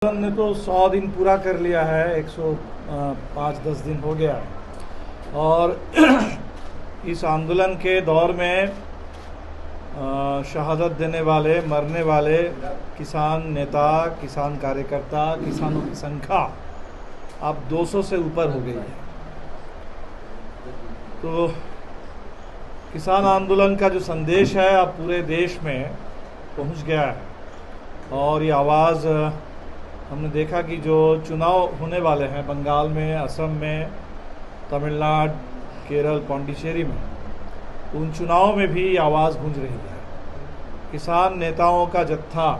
ने तो 100 दिन पूरा कर लिया है। 105-10 दिन हो गया है और इस आंदोलन के दौर में शहादत देने वाले, मरने वाले किसान नेता, किसान कार्यकर्ता, किसानों की संख्या अब 200 से ऊपर हो गई है। तो किसान आंदोलन का जो संदेश है अब पूरे देश में पहुंच गया है और ये आवाज़ हमने देखा कि जो चुनाव होने वाले हैं बंगाल में, असम में, तमिलनाडु, केरल, पौंडीचेरी में, उन चुनावों में भी आवाज़ गूंज रही है। किसान नेताओं का जत्था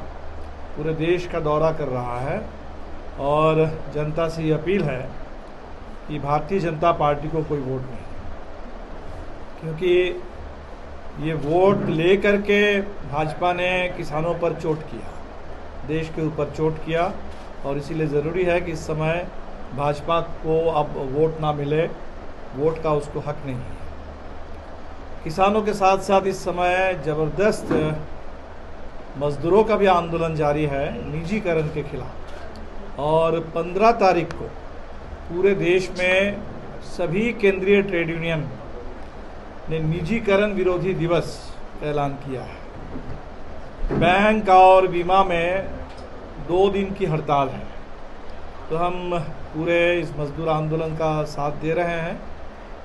पूरे देश का दौरा कर रहा है और जनता से ये अपील है कि भारतीय जनता पार्टी को कोई वोट नहीं, क्योंकि ये वोट ले करके भाजपा ने किसानों पर चोट किया, देश के ऊपर चोट किया और इसीलिए ज़रूरी है कि इस समय भाजपा को अब वोट ना मिले, वोट का उसको हक नहीं है। किसानों के साथ साथ इस समय ज़बरदस्त मज़दूरों का भी आंदोलन जारी है निजीकरण के खिलाफ और 15 तारीख को पूरे देश में सभी केंद्रीय ट्रेड यूनियन ने निजीकरण विरोधी दिवस का ऐलान किया है। बैंक और बीमा में 2 दिन की हड़ताल है। तो हम पूरे इस मजदूर आंदोलन का साथ दे रहे हैं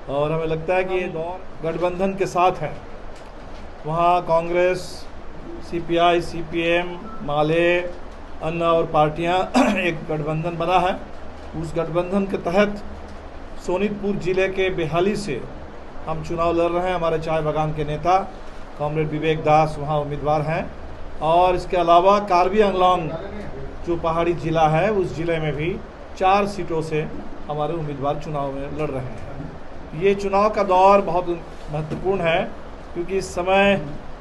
और हमें लगता है कि ये दौर गठबंधन के साथ है। वहाँ कांग्रेस, सीपीआई, सीपीएम, माले, अन्य और पार्टियाँ एक गठबंधन बना है। उस गठबंधन के तहत सोनीतपुर जिले के बेहाली से हम चुनाव लड़ रहे हैं। हमारे चाय बागान के नेता कॉमरेड विवेक दास वहाँ उम्मीदवार हैं और इसके अलावा कार्बी आंगलॉन्ग जो पहाड़ी ज़िला है उस ज़िले में भी 4 सीटों से हमारे उम्मीदवार चुनाव में लड़ रहे हैं। ये चुनाव का दौर बहुत महत्वपूर्ण है क्योंकि इस समय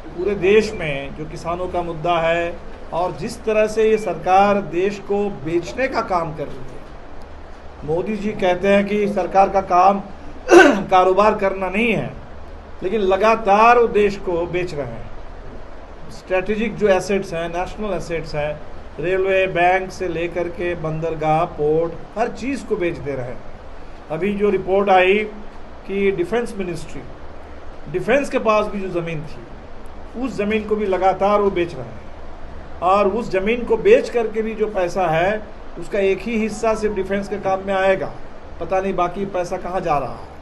पूरे देश में जो किसानों का मुद्दा है और जिस तरह से ये सरकार देश को बेचने का काम कर रही है। मोदी जी कहते हैं कि सरकार का काम कारोबार करना नहीं है, लेकिन लगातार वो देश को बेच रहे हैं। स्ट्रेटेजिक जो एसेट्स हैं, नेशनल एसेट्स हैं, रेलवे, बैंक से लेकर के बंदरगाह, पोर्ट, हर चीज़ को बेच दे रहे हैं। अभी जो रिपोर्ट आई कि डिफेंस मिनिस्ट्री, डिफेंस के पास भी जो ज़मीन थी उस ज़मीन को भी लगातार वो बेच रहे हैं और उस ज़मीन को बेच करके भी जो पैसा है उसका एक ही हिस्सा सिर्फ डिफेंस के काम में आएगा, पता नहीं बाकी पैसा कहाँ जा रहा है।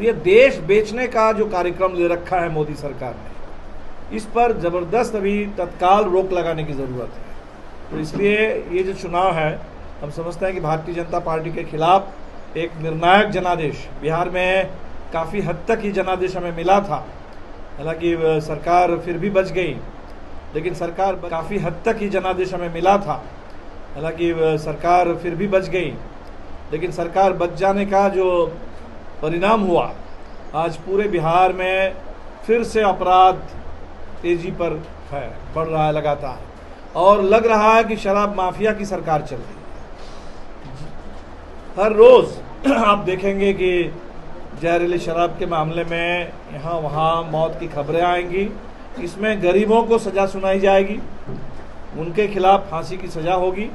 ये देश बेचने का जो कार्यक्रम ले रखा है मोदी सरकार ने, इस पर ज़बरदस्त अभी तत्काल रोक लगाने की ज़रूरत है। तो इसलिए ये जो चुनाव है हम समझते हैं कि भारतीय जनता पार्टी के खिलाफ एक निर्णायक जनादेश, बिहार में काफ़ी हद तक ही जनादेश हमें मिला था, हालांकि सरकार फिर भी बच गई, लेकिन सरकार काफ़ी हद तक ही जनादेश हमें मिला था, हालांकि सरकार फिर भी बच गई, लेकिन सरकार बच जाने का जो परिणाम हुआ, आज पूरे बिहार में फिर से अपराध तेजी पर है, बढ़ रहा है लगातार और लग रहा है कि शराब माफिया की सरकार चल रही है। हर रोज़ आप देखेंगे कि जहरीली शराब के मामले में यहाँ वहाँ मौत की खबरें आएंगी। इसमें गरीबों को सज़ा सुनाई जाएगी, उनके खिलाफ फांसी की सज़ा होगी,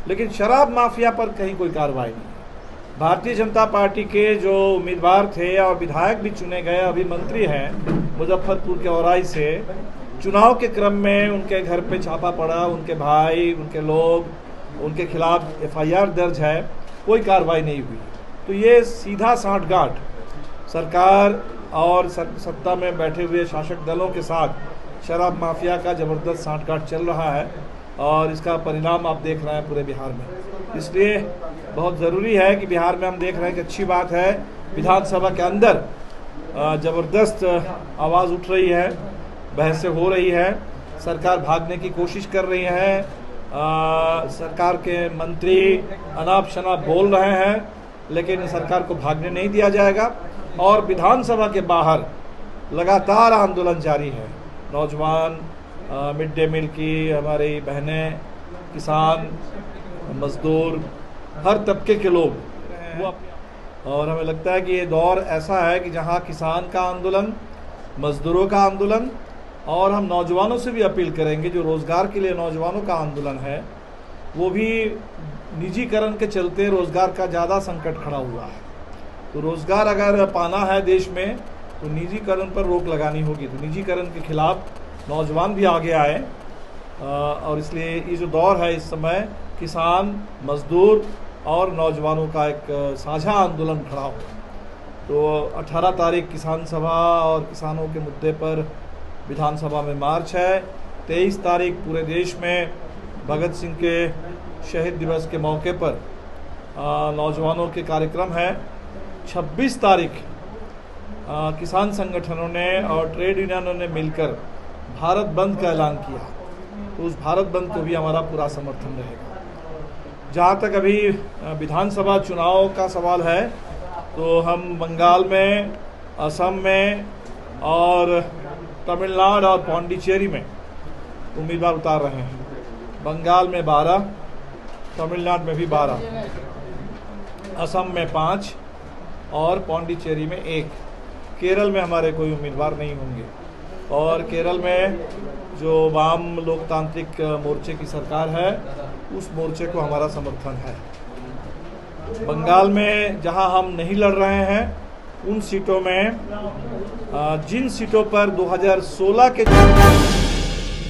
लेकिन शराब माफिया पर कहीं कोई कार्रवाई नहीं। भारतीय जनता पार्टी के जो उम्मीदवार थे और विधायक भी चुने गए, अभी मंत्री हैं मुजफ्फरपुर के औराई से, चुनाव के क्रम में उनके घर पे छापा पड़ा, उनके भाई, उनके लोग, उनके खिलाफ एफआईआर दर्ज है, कोई कार्रवाई नहीं हुई। तो ये सीधा सांठगांठ सरकार और सत्ता में बैठे हुए शासक दलों के साथ शराब माफिया का ज़बरदस्त सांठगांठ चल रहा है और इसका परिणाम आप देख रहे हैं पूरे बिहार में। इसलिए बहुत ज़रूरी है कि बिहार में हम देख रहे हैं कि अच्छी बात है, विधानसभा के अंदर ज़बरदस्त आवाज़ उठ रही है, बहसें हो रही है, सरकार भागने की कोशिश कर रही है, सरकार के मंत्री अनाप शनाप बोल रहे हैं, लेकिन सरकार को भागने नहीं दिया जाएगा और विधानसभा के बाहर लगातार आंदोलन जारी है। नौजवान, मिड डे मील की हमारी बहनें, किसान, मजदूर, हर तबके के लोग वो, और हमें लगता है कि ये दौर ऐसा है कि जहां किसान का आंदोलन, मजदूरों का आंदोलन और हम नौजवानों से भी अपील करेंगे, जो रोज़गार के लिए नौजवानों का आंदोलन है, वो भी निजीकरण के चलते रोज़गार का ज़्यादा संकट खड़ा हुआ है। तो रोज़गार अगर पाना है देश में तो निजीकरण पर रोक लगानी होगी। तो निजीकरण के खिलाफ नौजवान भी आगे आए और इसलिए ये जो दौर है इस समय किसान, मजदूर और नौजवानों का एक साझा आंदोलन खड़ा हो। तो 18 तारीख किसान सभा और किसानों के मुद्दे पर विधानसभा में मार्च है। 23 तारीख पूरे देश में भगत सिंह के शहीद दिवस के मौके पर नौजवानों के कार्यक्रम है। 26 तारीख किसान संगठनों ने और ट्रेड यूनियनों ने मिलकर भारत बंद का ऐलान किया। तो उस भारत बंद को भी हमारा पूरा समर्थन रहेगा। जहाँ तक अभी विधानसभा चुनाव का सवाल है तो हम बंगाल में, असम में और तमिलनाडु और पौंडीचेरी में उम्मीदवार उतार रहे हैं। बंगाल में 12, तमिलनाडु में भी 12, असम में 5 और पौंडीचेरी में 1। केरल में हमारे कोई उम्मीदवार नहीं होंगे। और केरल में जो वाम लोकतांत्रिक मोर्चे की सरकार है उस मोर्चे को हमारा समर्थन है। बंगाल में जहां हम नहीं लड़ रहे हैं उन सीटों में जिन सीटों पर 2016 के